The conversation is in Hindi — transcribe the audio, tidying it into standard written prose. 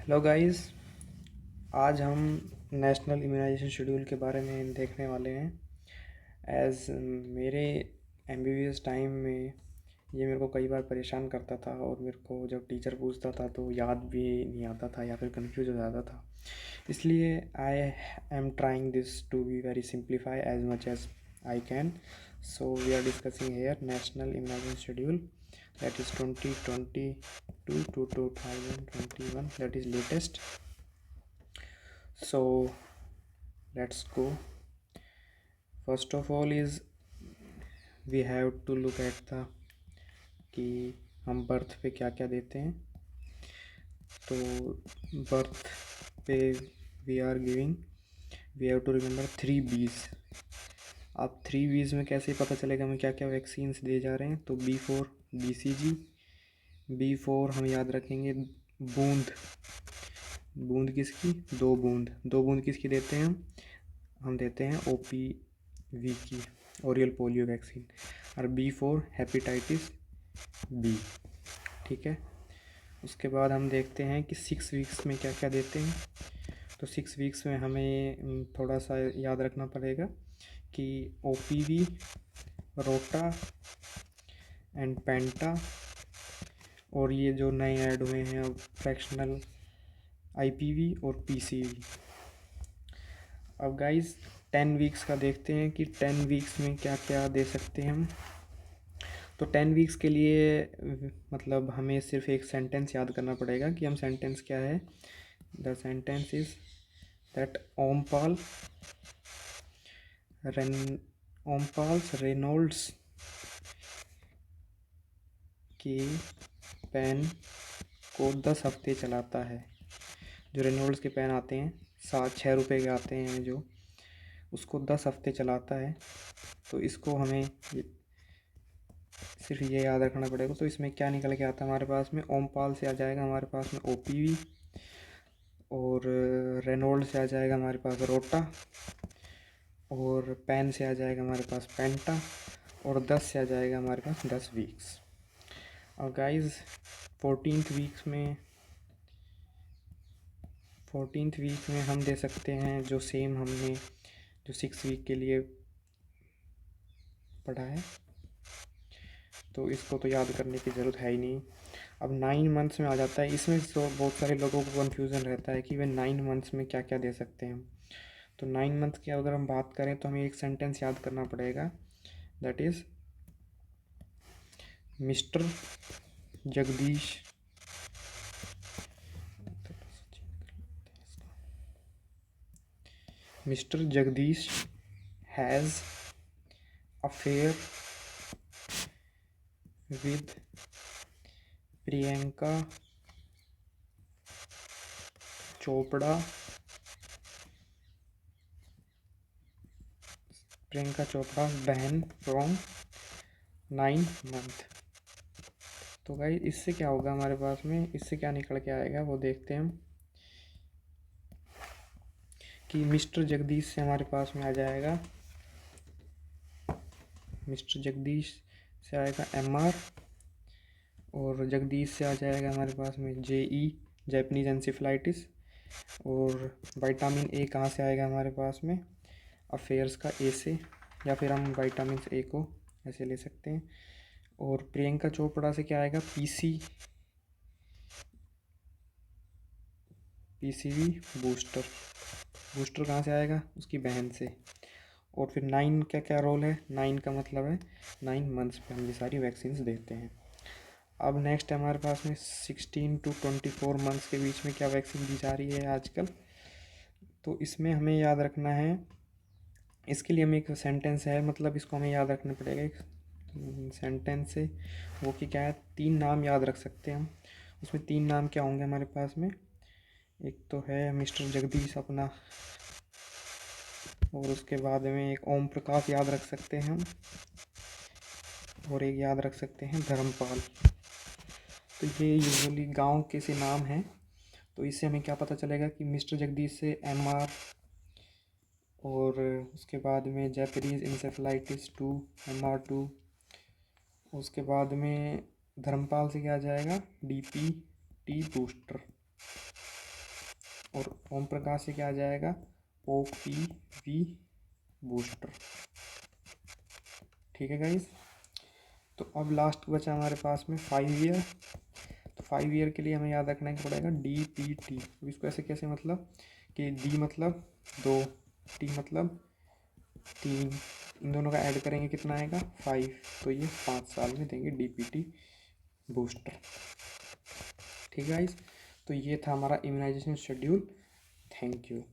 Hello guys. आज हम नेशनल इम्यूनाइजेशन शेड्यूल के बारे में देखने वाले हैं। मेरे एमबीबीएस टाइम में ये मेरे को कई बार परेशान करता था और मेरे को जब टीचर पूछता था तो याद भी नहीं आता था या फिर कंफ्यूज हो जाता था। इसलिए I am trying this to be very simplify as much as I can. So we are discussing here National Immunization Schedule, that is 2022 to 2021, that is latest. So let's go. First of all is we have to look at the कि हम बर्थ पे क्या क्या देते हैं. तो बर्थ पे we are giving, we have to remember 3 B's. अब 3 B's में कैसे पता चलेगा हमें क्या क्या वैक्सीन्स दिए जा रहे हैं. तो B4 BCG. B4 हम याद रखेंगे बूंद. बूंद किसकी? 2 बूंद किसकी देते हैं हम देते हैं OPV की, ओरियल पोलियो वैक्सीन. और B4 हेपेटाइटिस बी. ठीक है. उसके बाद हम देखते हैं कि 6 वीक्स में क्या क्या देते हैं. तो 6 वीक्स में हमें थोड़ा सा याद रखना पड़ेगा कि OPV, रोटा एंड पेंटा, और ये जो नए ऐड हुए हैं अब फ्रैक्शनल IPV और PCV. अब गाइस 10 वीक्स का देखते हैं कि 10 वीक्स में क्या क्या दे सकते हैं हम. तो 10 वीक्स के लिए मतलब हमें सिर्फ एक सेंटेंस याद करना पड़ेगा कि हम सेंटेंस क्या है. द सेंटेंस इज दैट ओमपाल्स रेनॉल्ड्स की पेन को 10 हफ्ते चलाता है. जो रेनॉल्ड्स के पेन आते हैं 6 रुपये के आते हैं जो, उसको 10 हफ्ते चलाता है. तो इसको हमें सिर्फ ये याद रखना पड़ेगा. तो इसमें क्या निकल के आता है हमारे पास में, ओमपाल से आ जाएगा हमारे पास में OPV, और रेनॉल्ड से आ जाएगा हमारे पास रोटा, और पेन से आ जाएगा हमारे पास पेंटा, और 10 से आ जाएगा हमारे पास 10 वीक्स. और गाइस 14th वीक में हम दे सकते हैं जो सेम हमने जो 6 वीक के लिए पढ़ा है. तो इसको तो याद करने की ज़रूरत है ही नहीं. अब 9 मंथ्स में आ जाता है. इसमें तो बहुत सारे लोगों को कन्फ्यूज़न रहता है कि वे 9 मंथ्स में क्या क्या दे सकते हैं. तो 9 मंथ की अगर हम बात करें तो हमें एक सेंटेंस याद करना पड़ेगा, that is mister Jagdish has affair with Priyanka Chopra बहन फ्रॉम 9 मंथ. तो भाई इससे क्या होगा हमारे पास में, इससे क्या निकल के आएगा वो देखते हैं हम. कि मिस्टर जगदीश से हमारे पास में आ जाएगा, मिस्टर जगदीश से आएगा MR, और जगदीश से आ जाएगा हमारे पास में JE जैपनीज एनसेफेलाइटिस. और विटामिन A कहाँ से आएगा हमारे पास में, अफेयर्स का A से, या फिर हम विटामिन A को ऐसे ले सकते हैं. और प्रियंका चोपड़ा से क्या आएगा, PCV बूस्टर कहाँ से आएगा, उसकी बहन से. और फिर 9 का क्या रोल है, 9 का मतलब है 9 मंथ्स पे हम ये सारी वैक्सीन्स देते हैं. अब नेक्स्ट है हमारे पास में 16 to 24 मंथ्स के बीच में क्या वैक्सीन दी जा रही है आजकल. तो इसमें हमें याद रखना है, इसके लिए हमें एक सेंटेंस है, मतलब इसको हमें याद रखना पड़ेगा एक सेंटेंस से. वो कि क्या है, 3 नाम याद रख सकते हैं हम. उसमें 3 नाम क्या होंगे हमारे पास में, एक तो है मिस्टर जगदीश अपना, और उसके बाद में एक ओम प्रकाश याद रख सकते हैं हम, और एक याद रख सकते हैं धर्मपाल. तो ये यूजुअली गांव के से नाम हैं. तो इससे हमें क्या पता चलेगा कि मिस्टर जगदीश से MR, और उसके बाद में जैपनीज इंसेफेलाइटिस 2 MR2, उसके बाद में धर्मपाल से क्या आ जाएगा DPT बूस्टर. और ओम प्रकाश से क्या आ जाएगा, OPV बूस्टर। ठीक है गाइस। तो अब लास्ट बचा हमारे पास में 5 ईयर। तो 5 ईयर के लिए हमें याद रखना है पड़ेगा DPT। अब इसको ऐसे कैसे, मतलब कि D मतलब 2, T मतलब 3, इन दोनों का ऐड करेंगे कितना आएगा 5। तो ये 5 साल में देंगे DPT बूस्टर। ठीक है गाइस। तो ये था हमारा इम्यूनाइजेशन शेड्यूल। Thank you.